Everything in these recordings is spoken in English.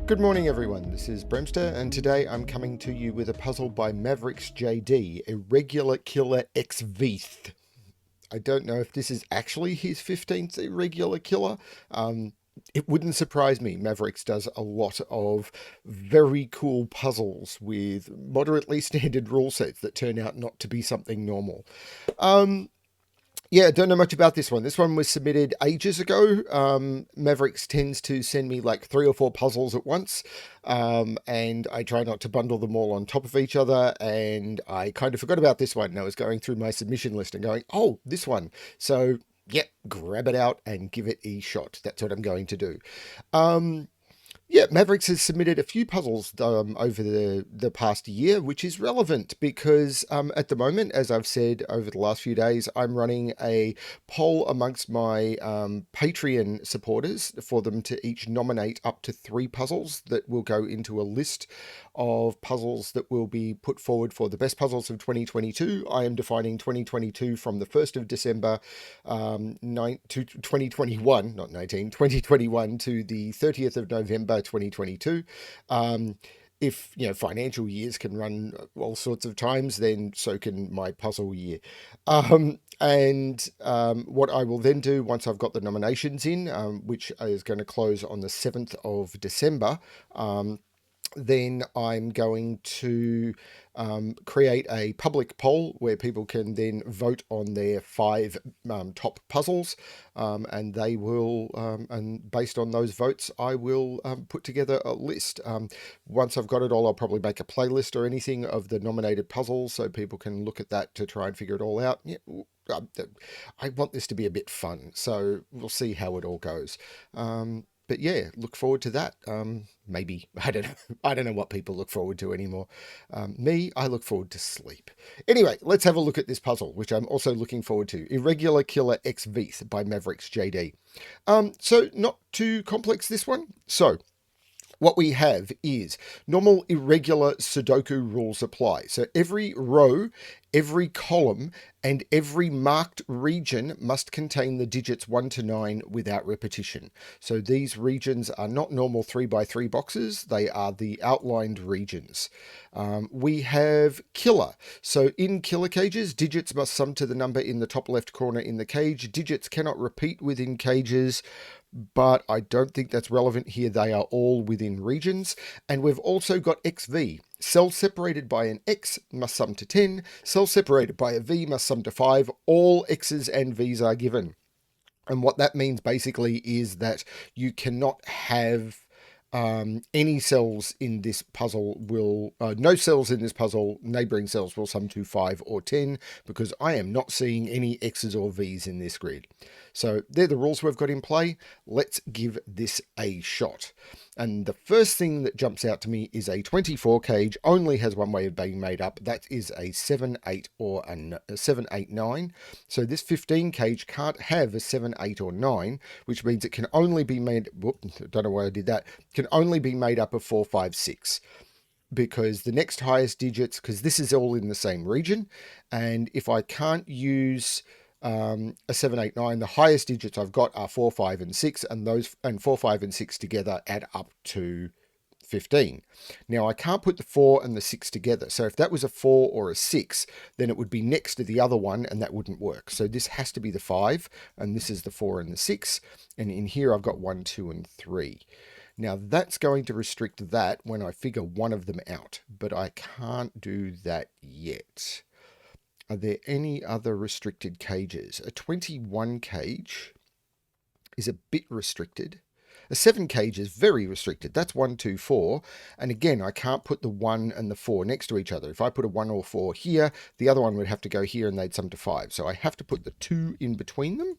Good morning everyone, this is Bremster and today I'm coming to you with a puzzle by MavericksJD, Irregular Killer XVth. I don't know if this is actually his 15th Irregular Killer. It wouldn't surprise me. Mavericks does a lot of very cool puzzles with moderately standard rule sets that turn out not to be something normal. Yeah, don't know much about this one. This one was submitted ages ago. Mavericks tends to send me like 3 or 4 puzzles at once, and I try not to bundle them all on top of each other, and I kind of forgot about this one. I was going through my submission list and going, oh, this one. So, yeah, grab it out and give it a shot. That's what I'm going to do. Yeah, Mavericks has submitted a few puzzles over the past year, which is relevant because at the moment, as I've said over the last few days, I'm running a poll amongst my Patreon supporters for them to each nominate up to 3 puzzles that will go into a list of puzzles that will be put forward for the best puzzles of 2022. I am defining 2022 from the 1st of December to 2021, not 19, 2021 to the 30th of November 2022. If financial years can run all sorts of times, then so can my puzzle year. And what I will then do once I've got the nominations in, which is going to close on the 7th of December, then I'm going to create a public poll where people can then vote on their 5 top puzzles, and they will, and based on those votes, I will put together a list. Once I've got it all, I'll probably make a playlist or anything of the nominated puzzles so people can look at that to try and figure it all out. Yeah, I want this to be a bit fun, so we'll see how it all goes. But yeah, look forward to that. Maybe, I don't know. I don't know what people look forward to anymore. Me, I look forward to sleep. Anyway, let's have a look at this puzzle, which I'm also looking forward to. Irregular Killer XVth by MavericksJD. So not too complex, this one. So what we have is normal irregular Sudoku rules apply. So every row, every column, and every marked region must contain the digits 1 to 9 without repetition. So these regions are not normal 3x3 boxes, they are the outlined regions. We have killer. So in killer cages, digits must sum to the number in the top left corner in the cage. Digits cannot repeat within cages, but I don't think that's relevant here. They are all within regions. And we've also got XV. Cells separated by an X must sum to 10. Cells separated by a V must sum to 5. All X's and V's are given. And what that means basically is that you cannot have any cells in this puzzle will, no cells in this puzzle, neighboring cells will sum to 5 or 10, because I am not seeing any X's or V's in this grid. So they're the rules we've got in play. Let's give this a shot. And the first thing that jumps out to me is a 24 cage only has one way of being made up. That is a 7, 8 or a 7, 8, 9. So this 15 cage can't have a 7, 8 or 9, which means it can only be made, don't know why I did that, can only be made up of 4, 5, 6. Because the next highest digits, because this is all in the same region, and if I can't use a 7, 8, 9, the highest digits I've got are 4, 5, and 6, and those 4, 5, and 6 together add up to 15. Now I can't put the 4 and the 6 together, so if that was a 4 or a 6, then it would be next to the other one, and that wouldn't work. So this has to be the 5, and this is the 4 and the 6, and in here I've got 1, 2, and 3. Now that's going to restrict that when I figure one of them out, but I can't do that yet. Are there any other restricted cages? A 21 cage is a bit restricted. A 7 cage is very restricted. That's 1, 2, 4. And again, I can't put the 1 and the 4 next to each other. If I put a 1 or 4 here, the other one would have to go here and they'd sum to 5. So I have to put the 2 in between them.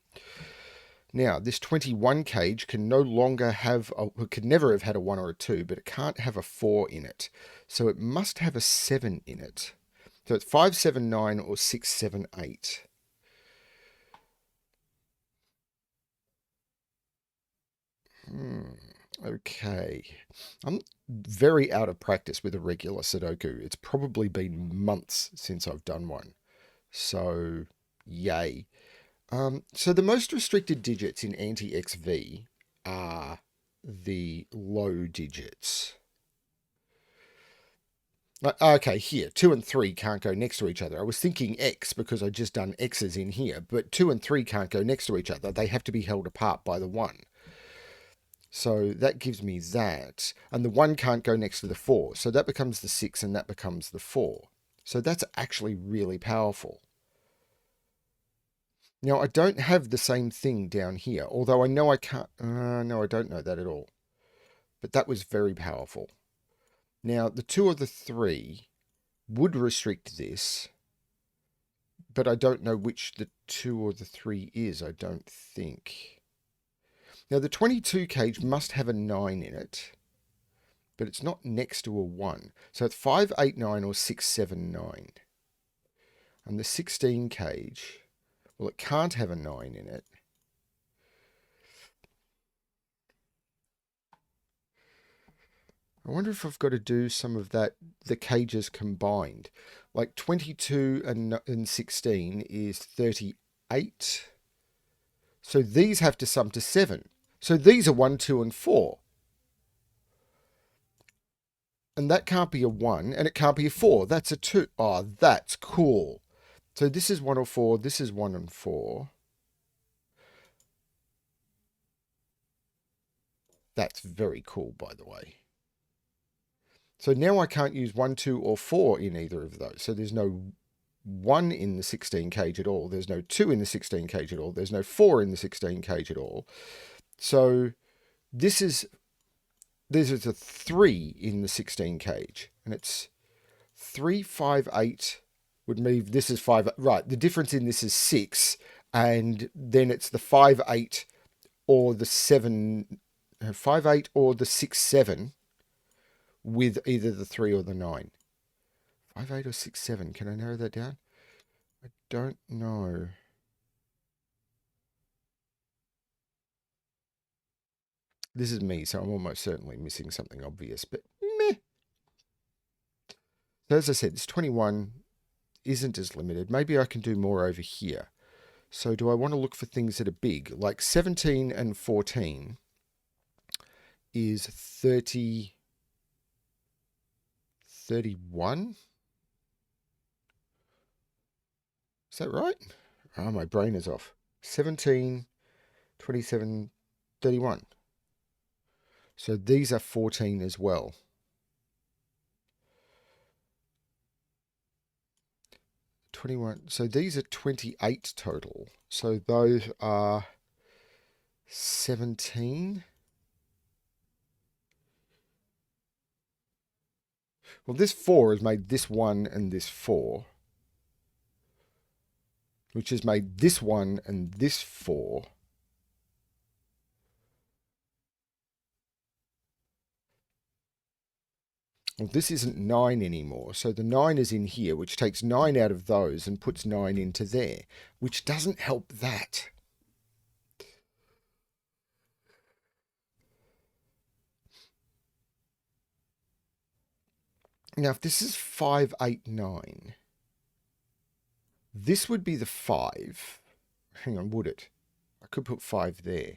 Now, this 21 cage can no longer have, could never have had a 1 or a 2, but it can't have a 4 in it. So it must have a 7 in it. So it's 5, 7, 9 or 6, 7, 8. Okay. I'm very out of practice with Irregular Sudoku. It's probably been months since I've done one. So, yay. So the most restricted digits in anti-XV are the low digits. Okay, here, 2 and 3 can't go next to each other. I was thinking X because I just done X's in here, but 2 and 3 can't go next to each other. They have to be held apart by the 1. So that gives me that. And the 1 can't go next to the 4. So that becomes the 6 and that becomes the 4. So that's actually really powerful. Now, I don't have the same thing down here, although I know I can't... no, I don't know that at all. But that was very powerful. Now, the 2 or the 3 would restrict this, but I don't know which the 2 or the 3 is, I don't think. Now, the 22 cage must have a 9 in it, but it's not next to a 1. So it's 5, 8, 9 or 6, 7, 9. And the 16 cage, well, it can't have a 9 in it. I wonder if I've got to do some of that, the cages combined. Like 22 and 16 is 38. So these have to sum to 7. So these are 1, 2, and 4. And that can't be a 1, and it can't be a 4. That's a 2. Oh, that's cool. So this is 1 or 4. This is 1 and 4. That's very cool, by the way. So now I can't use 1, 2, or 4 in either of those. So there's no 1 in the 16 cage at all. There's no 2 in the 16 cage at all. There's no 4 in the 16 cage at all. So this is a 3 in the 16 cage. And it's 3, 5, 8 would move. This is 5. Right, the difference in this is 6. And then it's the 5, 8 or the 7... 5, 8 or the 6, 7 with either the 3 or the 9. 5, 8 or 6, 7. Can I narrow that down? I don't know. This is me, so I'm almost certainly missing something obvious, but meh. So as I said, this 21 isn't as limited. Maybe I can do more over here. So do I want to look for things that are big? Like 17 and 14 is 30... 31? Is that right? Oh, my brain is off. 17, 27, 31. So these are 14 as well. So these are 28 total. So those are 17. Well, this 4 has made this 1 and this 4. Which has made this 1 and this 4. Well, this isn't 9 anymore. So the 9 is in here, which takes 9 out of those and puts 9 into there. Which doesn't help that. Now, if this is 5, 8, 9, this would be the 5. Hang on, would it? I could put 5 there.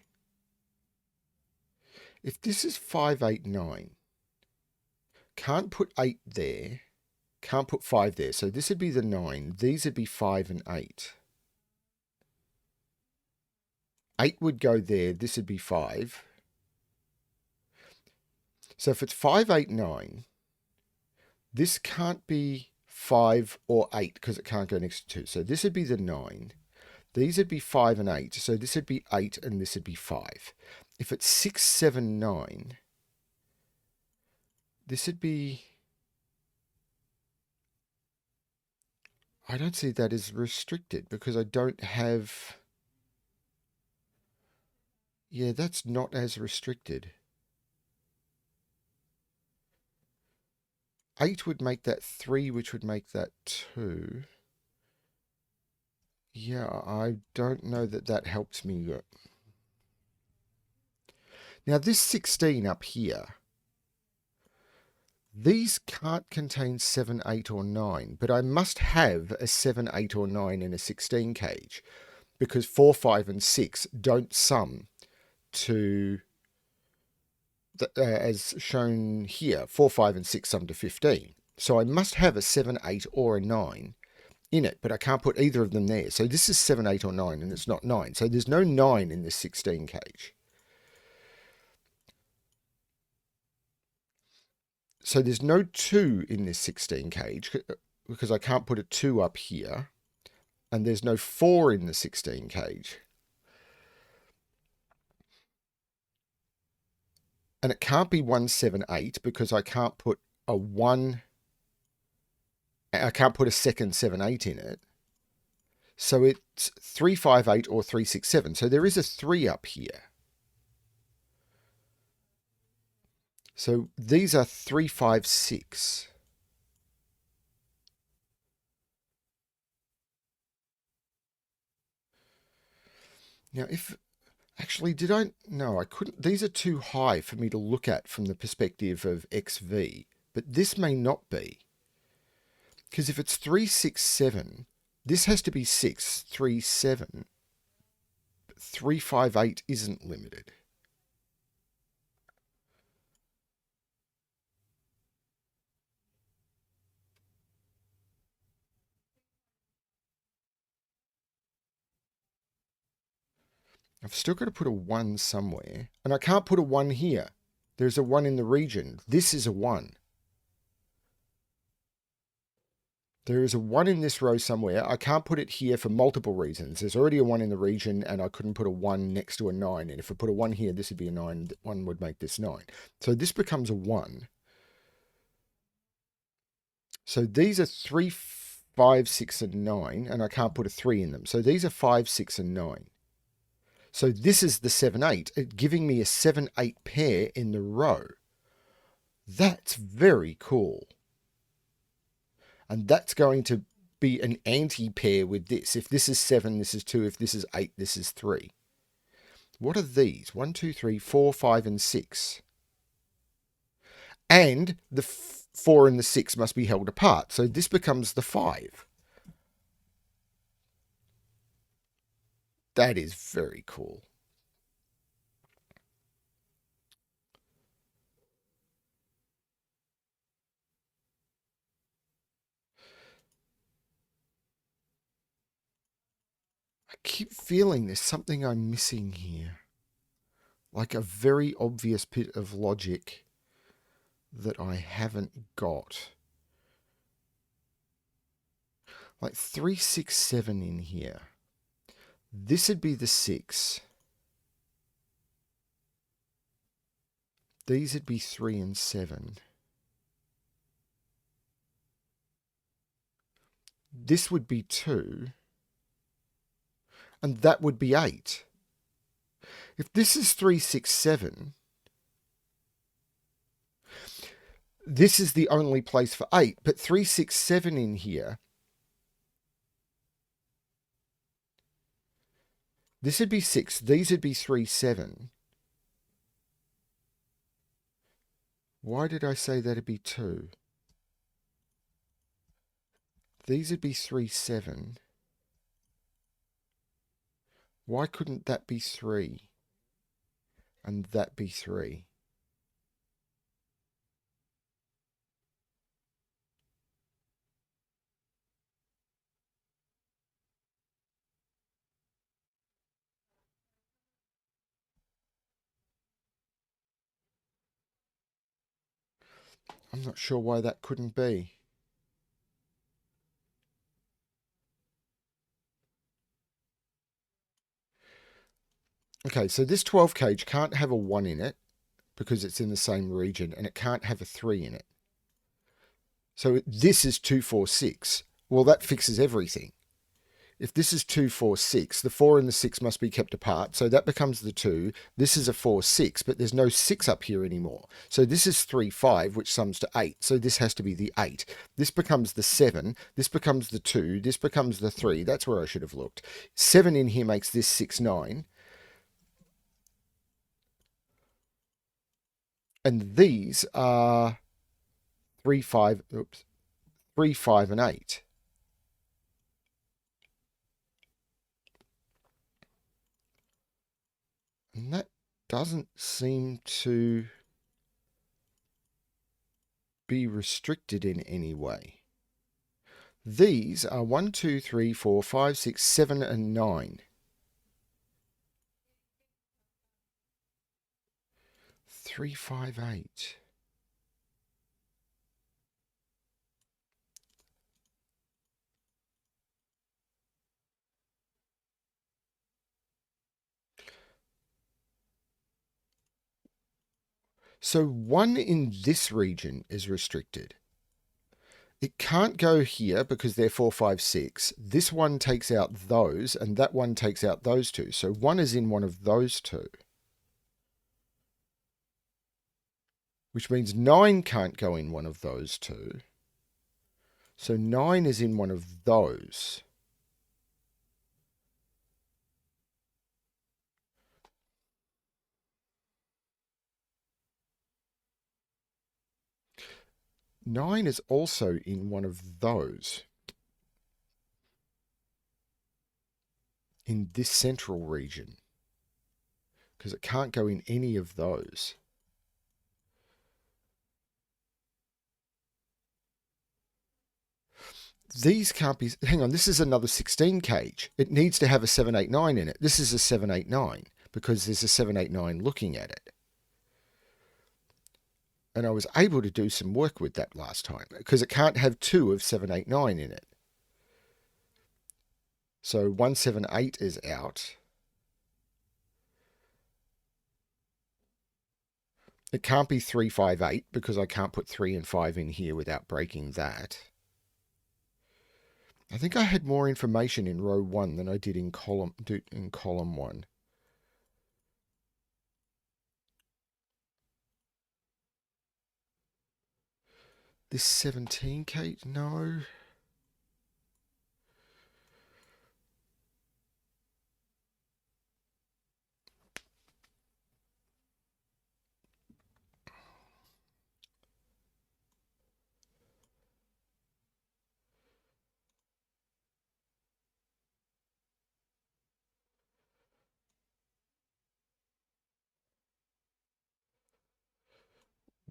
If this is 5, 8, 9, can't put 8 there, can't put 5 there. So this would be the 9. These would be 5 and 8. 8 would go there. This would be 5. So if it's 5, 8, 9... this can't be 5 or 8 because it can't go next to 2. So this would be the 9. These would be 5 and 8. So this would be 8 and this would be 5. If it's 6, 7, 9, this would be... I don't see that as restricted because I don't have... Yeah, that's not as restricted. 8 would make that 3, which would make that 2. Yeah, I don't know that that helps me. Now, this 16 up here, these can't contain 7, 8, or 9, but I must have a 7, 8, or 9 in a 16 cage because 4, 5, and 6 don't sum to as shown here, 4, 5, and 6 sum to 15. So I must have a 7, 8, or a 9 in it, but I can't put either of them there. So this is 7, 8, or 9, and it's not 9. So there's no 9 in this 16 cage. So there's no 2 in this 16 cage because I can't put a 2 up here. And there's no 4 in the 16 cage. And it can't be 1, 7, 8 because I can't put a 1. I can't put a second 7, 8 in it. So it's 3, 5, 8 or 3, 6, 7. So there is a 3 up here. So these are 3, 5, 6. Now, if actually, did I? No, I couldn't. These are too high for me to look at from the perspective of XV, but this may not be. Because if it's 3, 6, 7, this has to be 6, 3, 7. 3, 5, 8 isn't limited. I've still got to put a 1 somewhere. And I can't put a 1 here. There's a 1 in the region. This is a 1. There is a 1 in this row somewhere. I can't put it here for multiple reasons. There's already a 1 in the region, and I couldn't put a 1 next to a 9. And if I put a 1 here, this would be a 9. 1 would make this 9. So this becomes a 1. So these are 3, 5, 6, and 9, and I can't put a 3 in them. So these are 5, 6, and 9. So this is the 7, 8, giving me a 7, 8 pair in the row. That's very cool. And that's going to be an anti-pair with this. If this is 7, this is 2. If this is 8, this is 3. What are these? 1, 2, 3, 4, 5, and 6. And the 4 and the 6 must be held apart. So this becomes the 5. That is very cool. I keep feeling there's something I'm missing here. Like a very obvious bit of logic that I haven't got. Like 3, 6, 7 in here. This would be the 6. These would be 3 and 7. This would be 2. And that would be 8. If this is 3, 6, 7, this is the only place for 8. But 3, 6, 7 in here, this would be 6. These would be 3, 7. Why did I say that'd be 2? These would be 3, 7. Why couldn't that be 3? And that be 3? I'm not sure why that couldn't be. Okay, so this 12 cage can't have a 1 in it because it's in the same region, and it can't have a 3 in it. So this is 2, 4, 6. Well, that fixes everything. If this is 2, 4, 6, the 4 and the 6 must be kept apart. So that becomes the 2. This is a 4, 6, but there's no 6 up here anymore. So this is 3, 5, which sums to 8. So this has to be the 8. This becomes the 7. This becomes the 2. This becomes the 3. That's where I should have looked. 7 in here makes this 6, 9. And these are 3, 5, 3, 5, and 8. And that doesn't seem to be restricted in any way. These are 1, 2, 3, 4, 5, 6, 7, and 9. 3, 5, 8. So 1 in this region is restricted. It can't go here because they're 4, 5, 6. This one takes out those, and that one takes out those two. So 1 is in one of those two. Which means 9 can't go in one of those two. So 9 is in one of those. Nine is also in one of those. In this central region. Because it can't go in any of those. These can't be... Hang on, this is another 16 cage. It needs to have a 789 in it. This is a 789 because there's a 789 looking at it. And I was able to do some work with that last time because it can't have 2 of 789 in it. So 178 is out. It can't be 358 because I can't put 3 and 5 in here without breaking that. I think I had more information in row 1 than I did in column 1. This 17, Kate? No.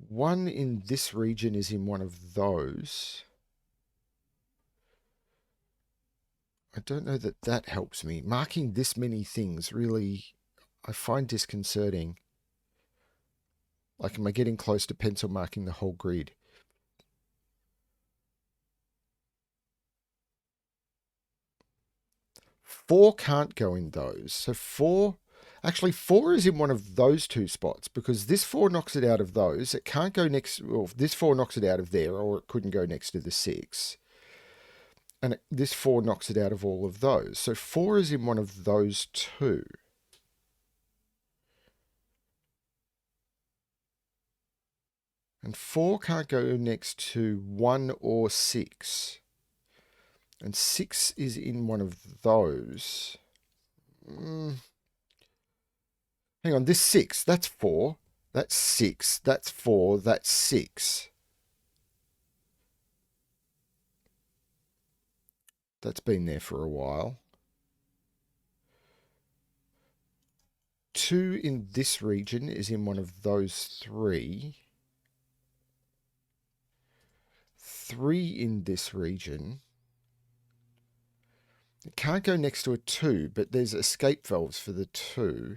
One in this region is in one of those. I don't know that that helps me. Marking this many things really, I find disconcerting. Like, am I getting close to pencil marking the whole grid? Four can't go in those. So 4... Actually, 4 is in one of those two spots because this 4 knocks it out of those. It can't go next... Well, this 4 knocks it out of there, or it couldn't go next to the 6. And this 4 knocks it out of all of those. So 4 is in one of those two. And 4 can't go next to 1 or 6. And 6 is in one of those. Hang on, this 6, that's 4. That's 6, that's 4, that's 6. That's been there for a while. 2 in this region is in one of those 3. 3 in this region. It can't go next to a 2, but there's escape valves for the 2.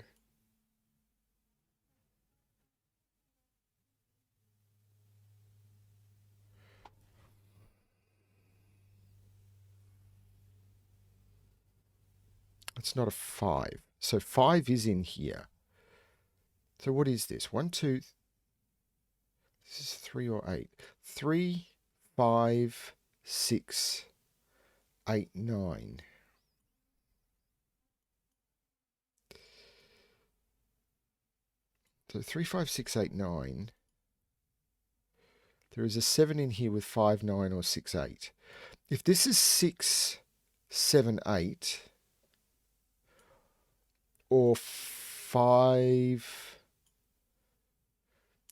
It's not a 5. So 5 is in here. So what is this? 1, 2... This is 3 or 8. 3, 5, 6, 8, 9. So 3, 5, 6, 8, 9. There is a 7 in here with 5, 9, or 6, 8. If this is 6, 7, 8, or 5...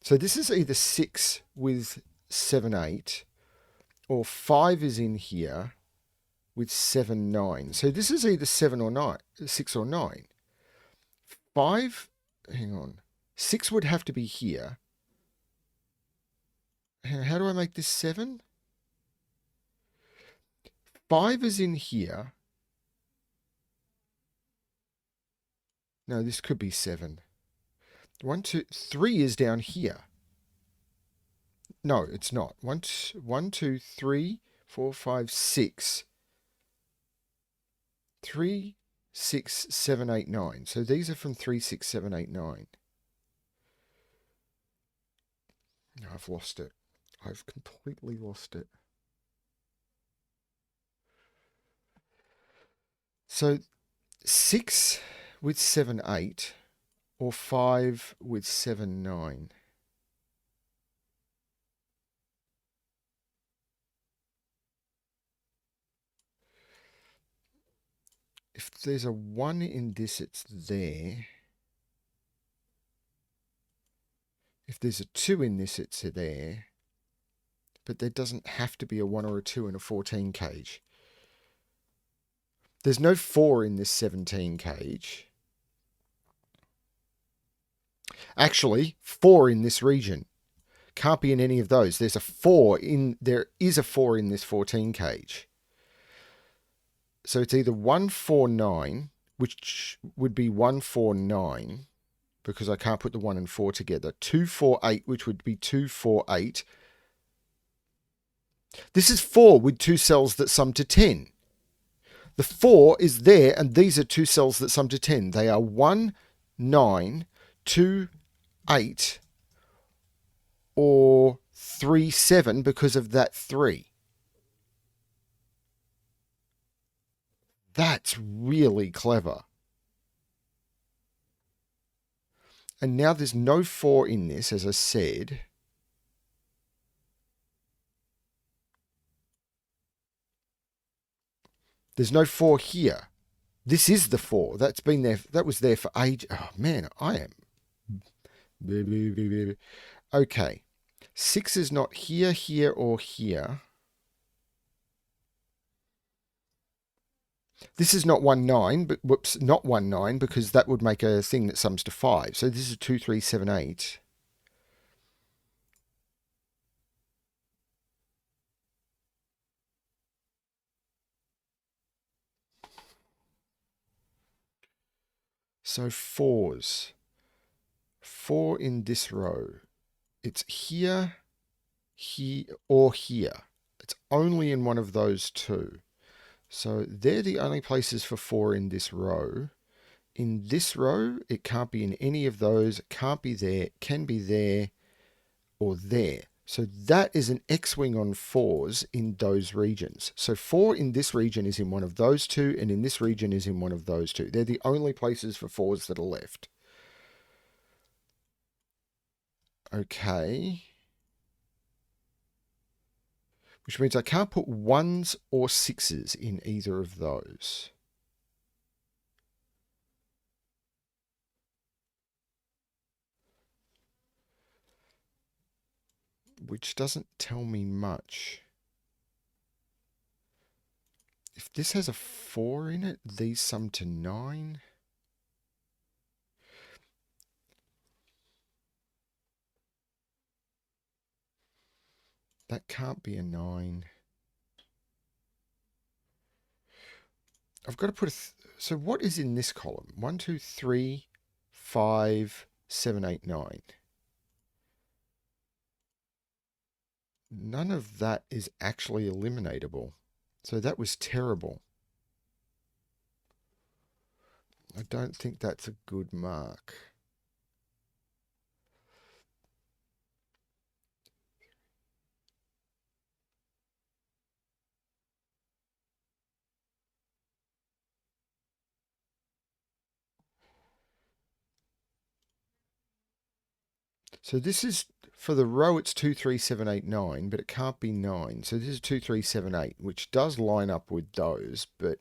So this is either 6 with 7, 8, or 5 is in here with 7, 9. So this is either 7 or 9, 6 or 9. 5, hang on. 6 would have to be here. How do I make this 7? 5 is in here. No, this could be 7. 1, 2, 3 is down here. No, it's not. 1, 2, 3, 4, 5, 6. 3, 6, 7, 8, 9. So these are from 3, 6, 7, 8, 9. No, I've lost it. I've completely lost it. So 6 with 7, 8, or 5 with 7, 9. If there's a 1 in this, it's there. If there's a 2 in this, it's there. But there doesn't have to be a 1 or a 2 in a 14 cage. There's no 4 in this 17 cage. Actually, 4 in this region. Can't be in any of those. There is a 4 in this 14 cage. So it's either 149, which would be 149, because I can't put the 1 and 4 together. 248, which would be 248. This is 4 with 2 cells that sum to 10. The 4 is there, and these are 2 cells that sum to 10. They are 1, 9, 2, 8, or 3, 7 because of that 3. That's really clever. And now there's no 4 in this, as I said. There's no 4 here. This is the 4. That's been there. That was there for ages. Oh, man, I am. Okay. 6 is not here, here, or here. This is not 1, 9, but whoops, not 1, 9, because that would make a thing that sums to 5. So this is 2, 3, 7, 8. So 4s. 4 in this row. It's here, here, or here. It's only in one of those two. So they're the only places for 4 in this row. In this row, it can't be in any of those. It can't be there, can be there, or there. So that is an X-wing on 4s in those regions. So 4 in this region is in one of those two, and in this region is in one of those two. They're the only places for 4s that are left. Okay. Which means I can't put 1s or 6s in either of those. Which doesn't tell me much. If this has a 4 in it, these sum to 9. That can't be a 9. I've got to put a... so what is in this column? 1, 2, 3, 5, 7, 8, 9. None of that is actually eliminatable. So that was terrible. I don't think that's a good mark. So this is, for the row, it's 2, 3, 7, 8, 9, but it can't be 9. So this is 2, 3, 7, 8, which does line up with those, but...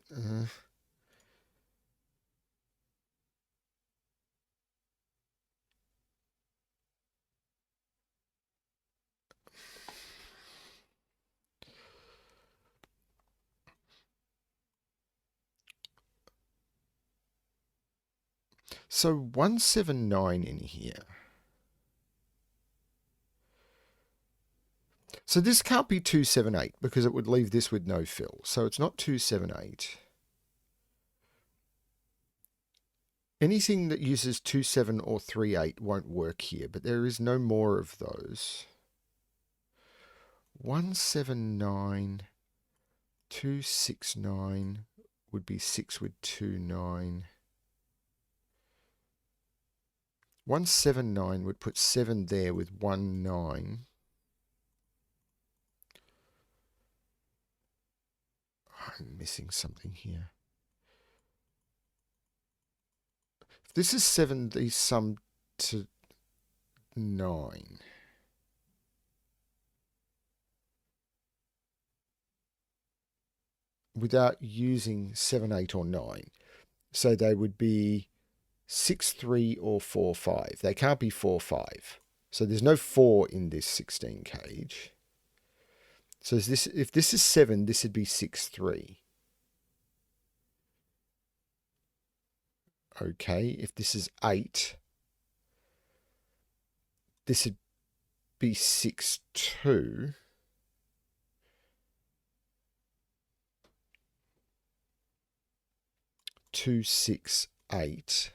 So 179 in here. So this can't be 278 because it would leave this with no fill. So it's not 278. Anything that uses 27 or 38 won't work here, but there is no more of those. 179, 269 would be 6 with 29. 179 would put 7 there with 19. I'm missing something here. If this is 7, these sum to 9. Without using 7, 8, or 9. So they would be 6, 3, or 4, 5. They can't be 4, 5. So there's no 4 in this 16 cage. So if this is 7, this would be 6, 3. Okay, if this is 8, this would be 6, 2. Two, 6, 8.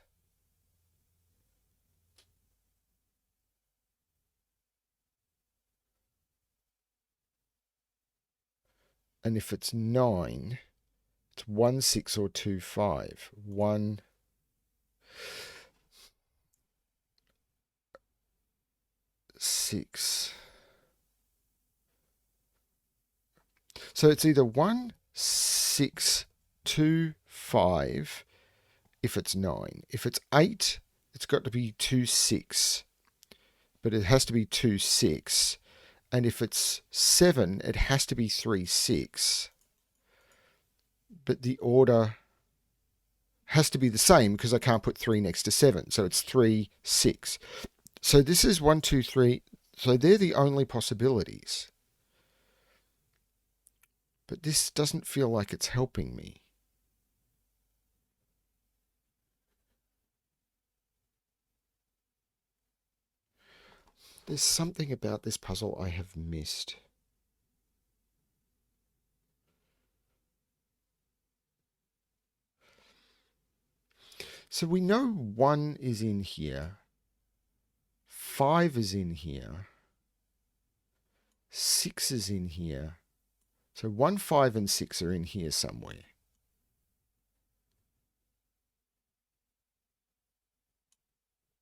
And if it's 9, it's 1, 6, or 2, 5. 1, 6. So it's either 1, 6, 2, 5 if it's 9. If it's 8, it's got to be 2, 6. But it has to be 2, 6. And if it's 7, it has to be 3, 6. But the order has to be the same because I can't put 3 next to 7. So it's 3, 6. So this is 1, 2, 3. So they're the only possibilities. But this doesn't feel like it's helping me. There's something about this puzzle I have missed. So we know 1 is in here. 5 is in here. 6 is in here. So 1, 5, and 6 are in here somewhere.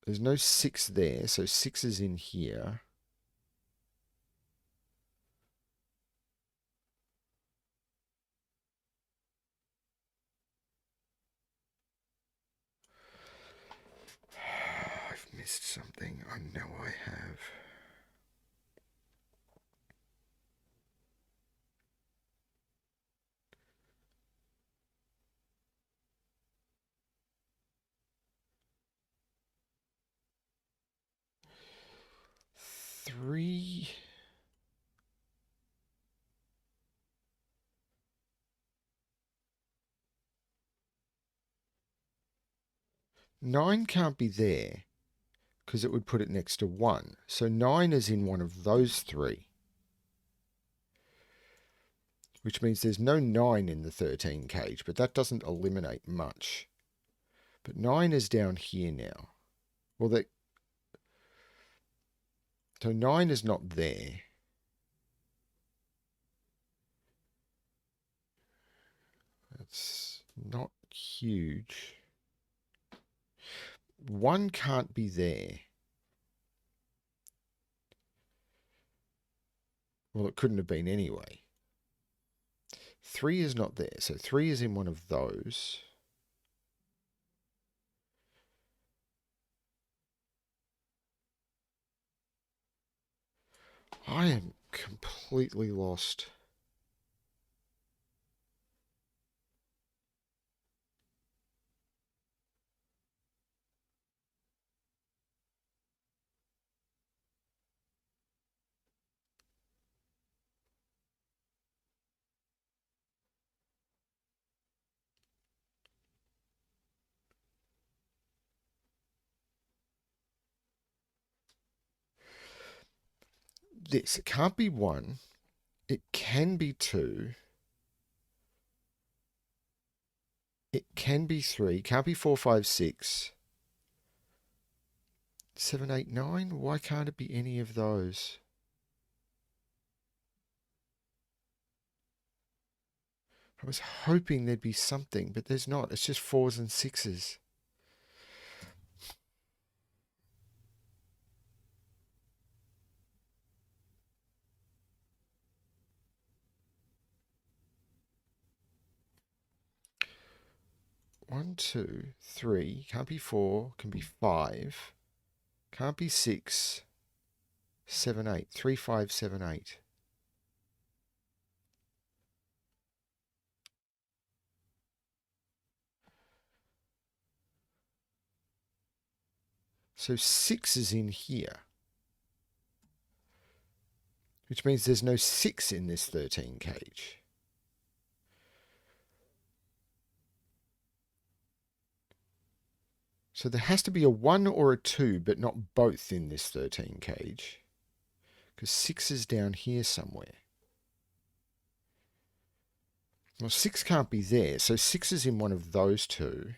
There's no 6 there, so 6 is in here. I've missed something. I know I have. Three. Nine can't be there because it would put it next to 1. So 9 is in one of those 3. Which means there's no 9 in the 13 cage, but that doesn't eliminate much. But 9 is down here now. Well, so 9 is not there. That's not huge. 1 can't be there. Well, it couldn't have been anyway. 3 is not there, so 3 is in one of those. I am completely lost. this. It can't be 1. It can be 2. It can be 3. Can't be 4, 5, 6. 7, 8, 9? Why can't it be any of those? I was hoping there'd be something, but there's not. It's just 4s and 6s. One, 2, 3. Can't be 4. Can be 5. Can't be 6. 7, 8. 3, 5, 7, 8. So 6 is in here, which means there's no 6 in this 13 cage. So there has to be a 1 or a 2, but not both in this 13 cage, because 6 is down here somewhere. Well, 6 can't be there, so 6 is in one of those two.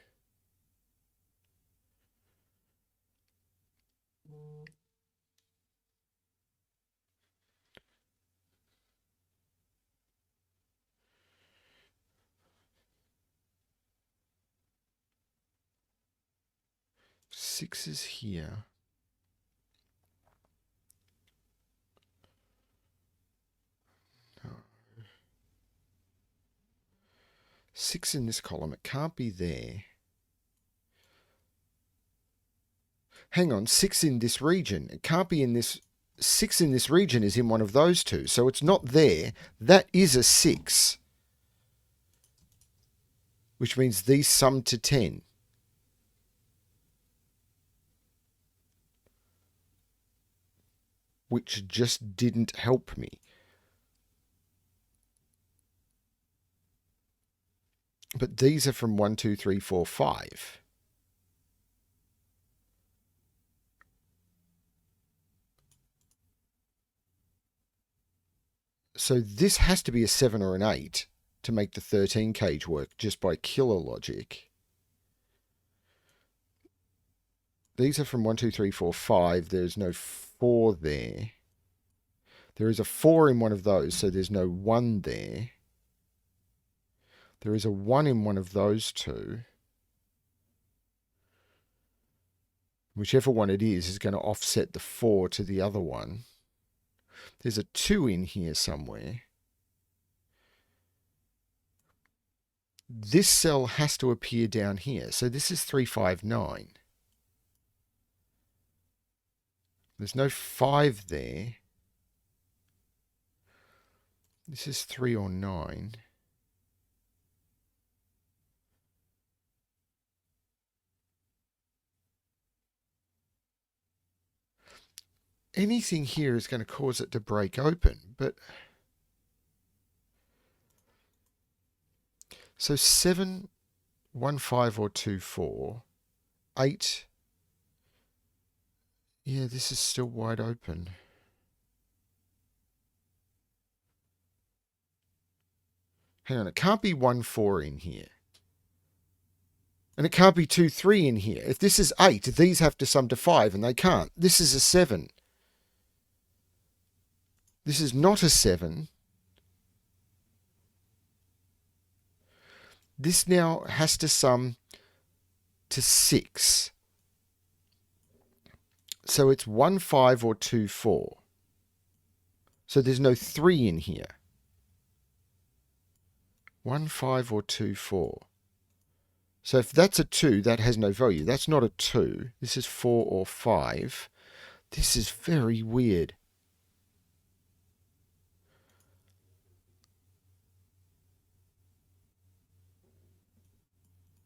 Six is here. No. 6 in this column. It can't be there. Hang on, 6 in this region. It can't be in this. 6 in this region is in one of those two. So it's not there. That is a 6. Which means these sum to 10. Which just didn't help me. But these are from 1, 2, 3, 4, 5. So this has to be a 7 or an 8 to make the 13 cage work just by killer logic. These are from 1, 2, 3, 4, 5. There's no 4 there. There is a 4 in one of those, so there's no 1 there. There is a 1 in one of those two. Whichever one it is going to offset the 4 to the other one. There's a 2 in here somewhere. This cell has to appear down here. So this is 3, 5, 9. There's no 5 there. This is 3 or 9. Anything here is going to cause it to break open, but so 7, 1, 5 or 2, 4, 8. Yeah, this is still wide open. Hang on, it can't be 1, 4 in here. And it can't be 2, 3 in here. If this is 8, these have to sum to 5, and they can't. This is a 7. This is not a 7. This now has to sum to 6. So it's 1, 5 or 2, 4. So there's no 3 in here. 1, 5 or 2, 4. So if that's a 2, that has no value. That's not a 2. This is 4 or 5. This is very weird.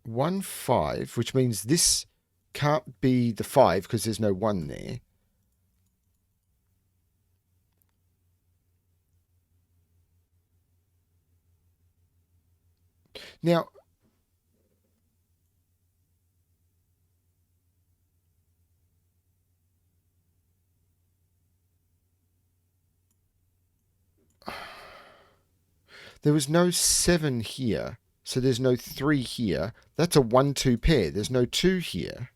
One 5, which means this can't be the 5 because there's no 1 there. Now, There was no 7 here, so there's no 3 here. That's a 1-2 pair. There's no 2 here.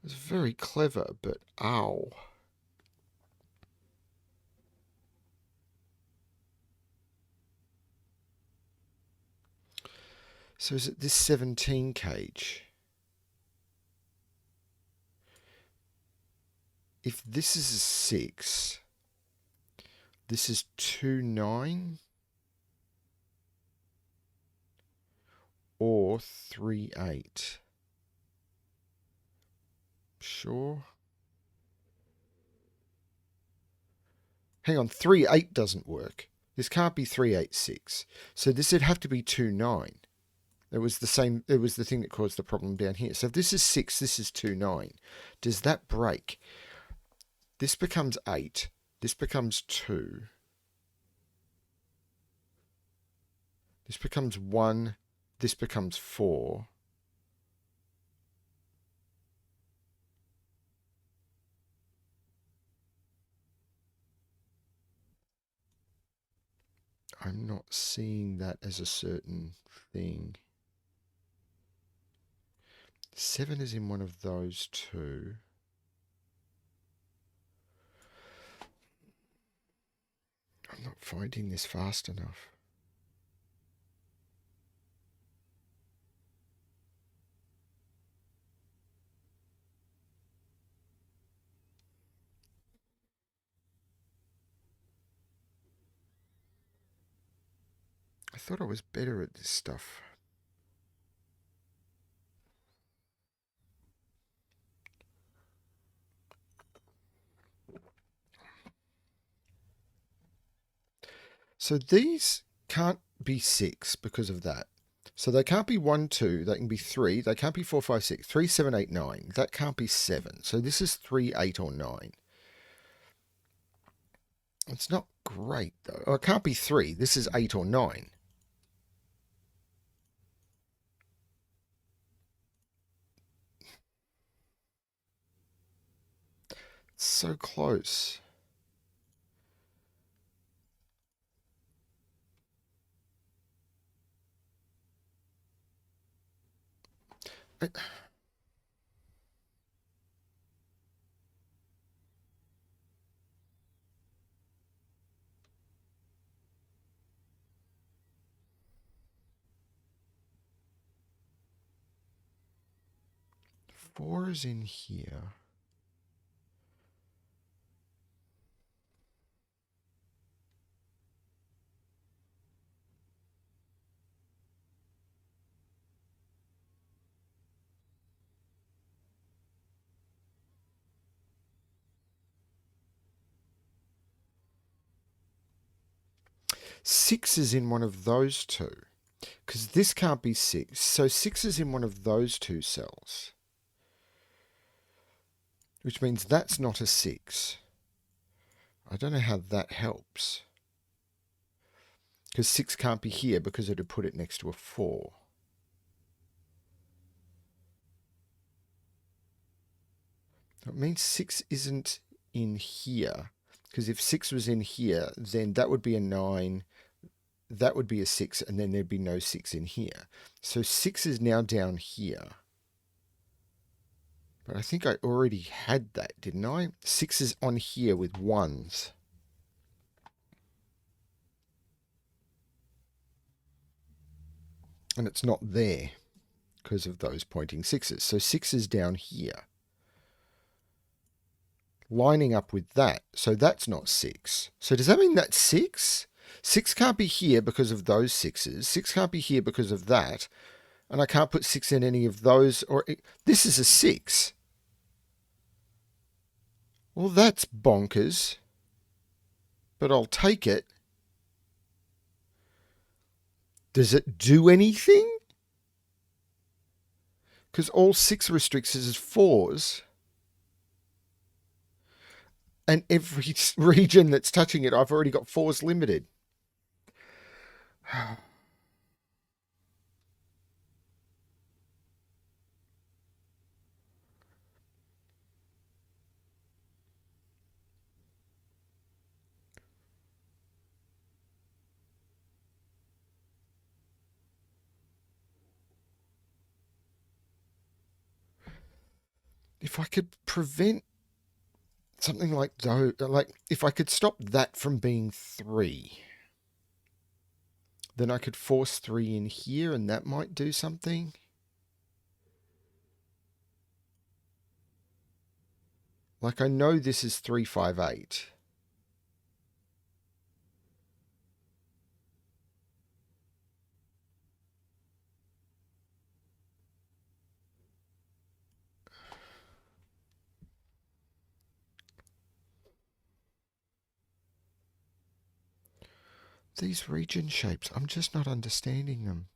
It's very clever, but ow. So is it this 17 cage? If this is a 6, this is 2, 9, or 3, 8. Sure. Hang on, 3, 8 doesn't work. This can't be 3, 8, 6. So this would have to be 2, 9. It was the same. It was the thing that caused the problem down here. So if this is 6, this is 2, 9. Does that break? This becomes 8. This becomes 2. This becomes 1. This becomes 4. I'm not seeing that as a certain thing. 7 is in one of those two. I'm not finding this fast enough. I thought I was better at this stuff. So these can't be 6 because of that. So they can't be 1, 2. They can be 3. They can't be 4, 5, 6. 3, 7, 8, 9. That can't be 7. So this is 3, 8, or 9. It's not great, though. Oh, it can't be 3. This is 8 or 9. It's so close. Four is in here. Six is in one of those two, because this can't be 6. So 6 is in one of those two cells, which means that's not a 6. I don't know how that helps, because 6 can't be here because it would put it next to a 4. That means 6 isn't in here, because if 6 was in here, then that would be a 9, that would be a 6, and then there'd be no 6 in here. So 6 is now down here. But I think I already had that, didn't I? 6 is on here with 1s. And it's not there because of those pointing 6s. So 6 is down here, lining up with that. So that's not 6. So does that mean that's 6? 6 can't be here because of those 6s. 6 can't be here because of that. And I can't put 6 in any of those. Or this is a 6. Well, that's bonkers, but I'll take it. Does it do anything? Because all 6 restricts is 4s. And every region that's touching it, I've already got 4s limited. If I could prevent something like if I could stop that from being 3, then I could force 3 in here and that might do something. Like, I know this is 358. These region shapes, I'm just not understanding them.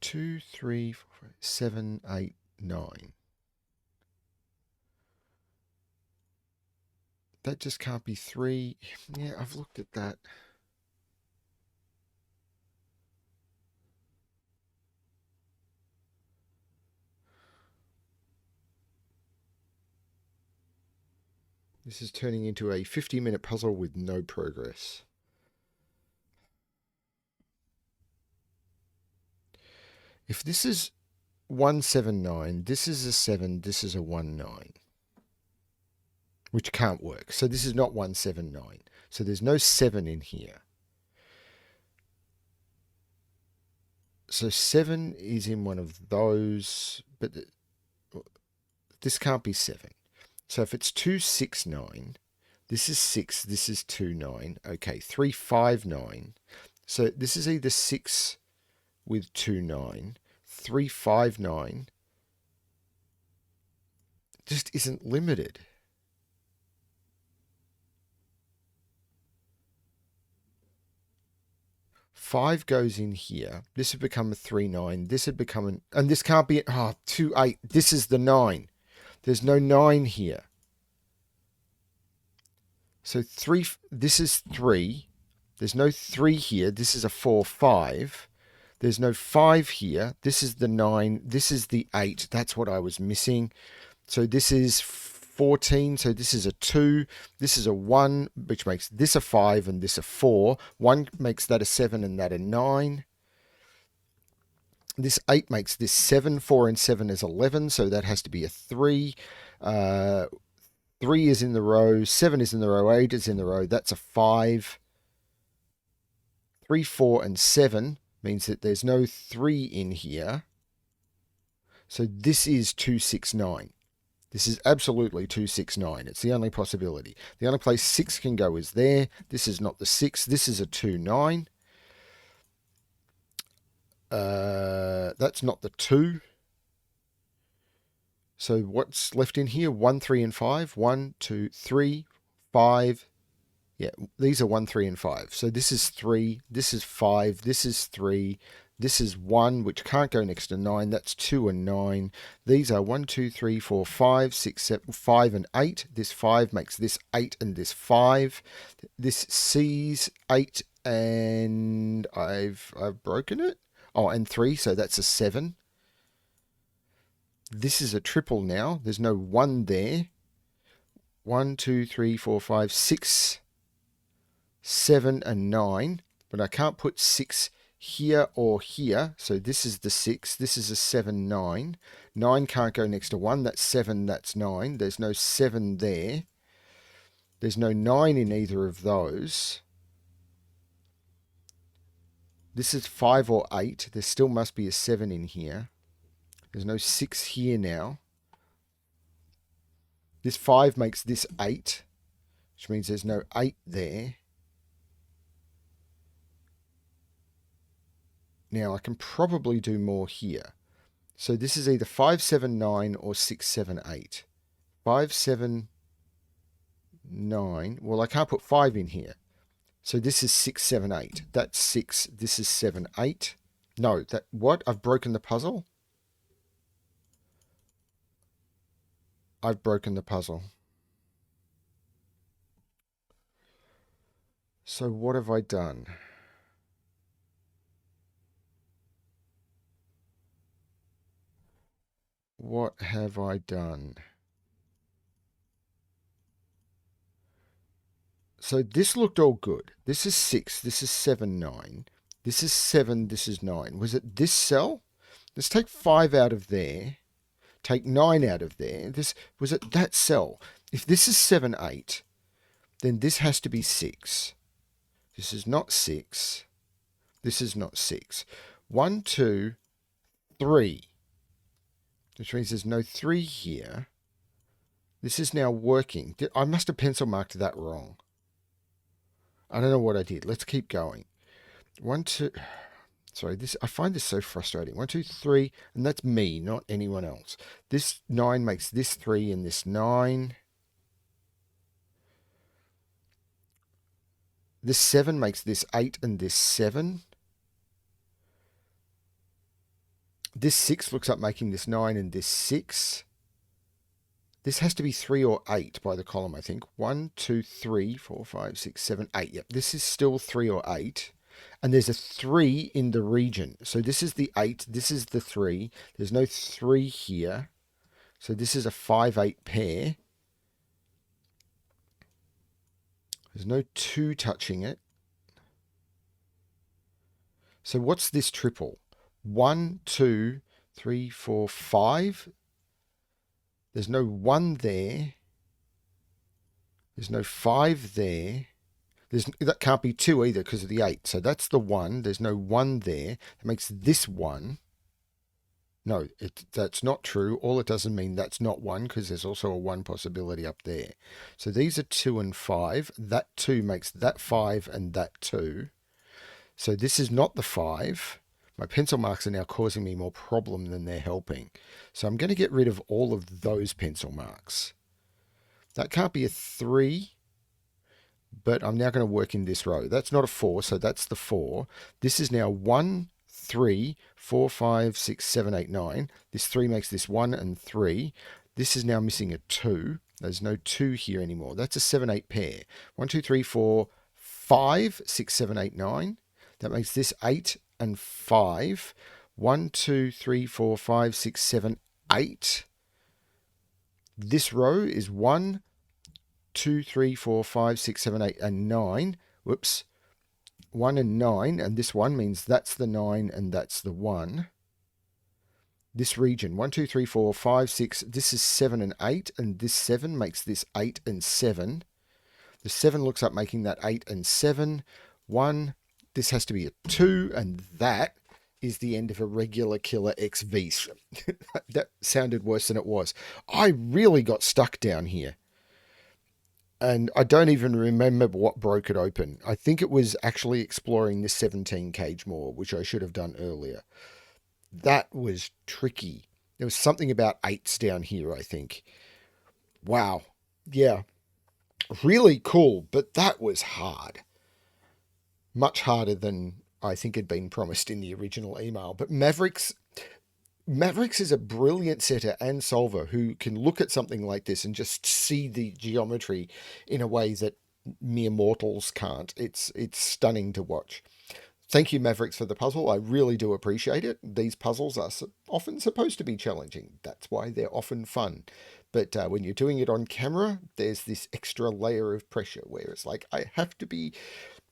Two, three, four, 7, 8, 9. That just can't be 3. Yeah, I've looked at that. This is turning into a 50-minute puzzle with no progress. If this is 179, this is a 7, this is a 19. Which can't work. So this is not 179. So there's no 7 in here. So 7 is in one of those, but this can't be 7. So if it's 269, this is 6, this is 29. Okay, 359. So this is either 6 with 29. 359 just isn't limited. Five goes in here. This would become a 3-9. This would become an... And this can't be... 2-8. This is the 9. There's no 9 here. So 3... This is 3. There's no 3 here. This is a 4-5. There's no 5 here. This is the 9. This is the 8. That's what I was missing. So this is 14. So this is a 2. This is a 1, which makes this a 5 and this a 4. 1 makes that a 7 and that a 9. This 8 makes this 7. 4 and 7 is 11. So that has to be a 3. 3 is in the row. 7 is in the row. 8 is in the row. That's a 5. 3, 4, and 7 means that there's no 3 in here. So this is 269. This is absolutely 269. It's the only possibility. The only place 6 can go is there. This is not the 6. This is a 2-9. That's not the 2. So what's left in here? 1, 3, and 5. 1, 2, 3, 5. Yeah, these are 1, 3, and 5. So this is 3. This is 5. This is 3. This is 1, which can't go next to 9. That's 2 and 9. These are 1, 2, 3, 4, 5, 6, 7, 5, and 8. This 5 makes this 8 and this 5. This C's 8 and I've broken it. Oh, and 3, so that's a 7. This is a triple now. There's no 1 there. 1, 2, 3, 4, 5, 6, 7, and 9. But I can't put 6 here or here. So this is the 6. This is a 7, 9. 9 can't go next to 1. That's 7, that's 9. There's no 7 there. There's no 9 in either of those. This is 5 or 8. There still must be a 7 in here. There's no 6 here now. This 5 makes this 8, which means there's no 8 there. Now I can probably do more here. So this is either 5, 7, 9 or 6, 7, 8. 5, 7, 9. Well, I can't put 5 in here. So this is 6, 7, 8. That's 6. This is 7, 8. No, that what? I've broken the puzzle? I've broken the puzzle. So what have I done? What have I done? So this looked all good. This is 6. This is 7, 9. This is 7. This is 9. Was it this cell? Let's take 5 out of there. Take 9 out of there. Was it that cell? If this is 7, 8, then this has to be 6. This is not 6. This is not 6. 1, 2, 3. Which means there's no 3 here. This is now working. I must have pencil marked that wrong. I don't know what I did. Let's keep going. 1, 2... Sorry, I find this so frustrating. 1, 2, 3, and that's me, not anyone else. This 9 makes this 3 and this 9. This 7 makes this 8 and this 7. This 6 looks like making this 9 and this 6. This has to be 3 or 8 by the column, I think. 1, 2, 3, 4, 5, 6, 7, 8. Yep, this is still 3 or 8. And there's a 3 in the region. So this is the 8. This is the 3. There's no 3 here. So this is a 5, 8 pair. There's no 2 touching it. So what's this triple? 1, 2, 3, 4, 5. There's no 1 there. There's no 5 there. That can't be 2 either because of the 8. So that's the 1. There's no 1 there. That makes this 1. No, that's not true. All it doesn't mean that's not 1 because there's also a 1 possibility up there. So these are 2 and 5. That 2 makes that 5 and that 2. So this is not the 5. My pencil marks are now causing me more problem than they're helping. So I'm going to get rid of all of those pencil marks. That can't be a 3. But I'm now going to work in this row. That's not a 4, so that's the 4. This is now 1, 3, 4, 5, 6, 7, 8, 9. This 3 makes this 1 and 3. This is now missing a 2. There's no 2 here anymore. That's a 7, 8 pair. 1, 2, 3, 4, 5, 6, 7, 8, 9. That makes this 8 and 5. 1, 2, 3, 4, 5, 6, 7, 8. This row is 1, 2, 3, 4, 5, 6, 7, 8, and 9. Whoops. 1 and 9, and this 1 means that's the 9 and that's the 1. This region, 1, 2, 3, 4, 5, 6, this is 7 and 8, and this 7 makes this 8 and 7. The 7 looks like making that 8 and 7. 1, this has to be a 2, and that is the end of Irregular Killer XVth. That sounded worse than it was. I really got stuck down here. And I don't even remember what broke it open. I think it was actually exploring this 17 cage more, which I should have done earlier. That was tricky. There was something about 8s down here, I think. Wow. Yeah. Really cool, but that was hard. Much harder than I think had been promised in the original email. But Mavericks is a brilliant setter and solver who can look at something like this and just see the geometry in a way that mere mortals can't. It's stunning to watch. Thank you, Mavericks, for the puzzle. I really do appreciate it. These puzzles are often supposed to be challenging. That's why they're often fun. But when you're doing it on camera, there's this extra layer of pressure where it's like, I have to be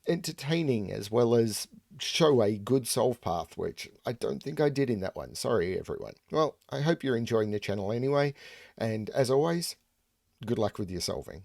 entertaining as well as show a good solve path, which I don't think I did in that one. Sorry, everyone. Well, I hope you're enjoying the channel anyway. And as always, good luck with your solving.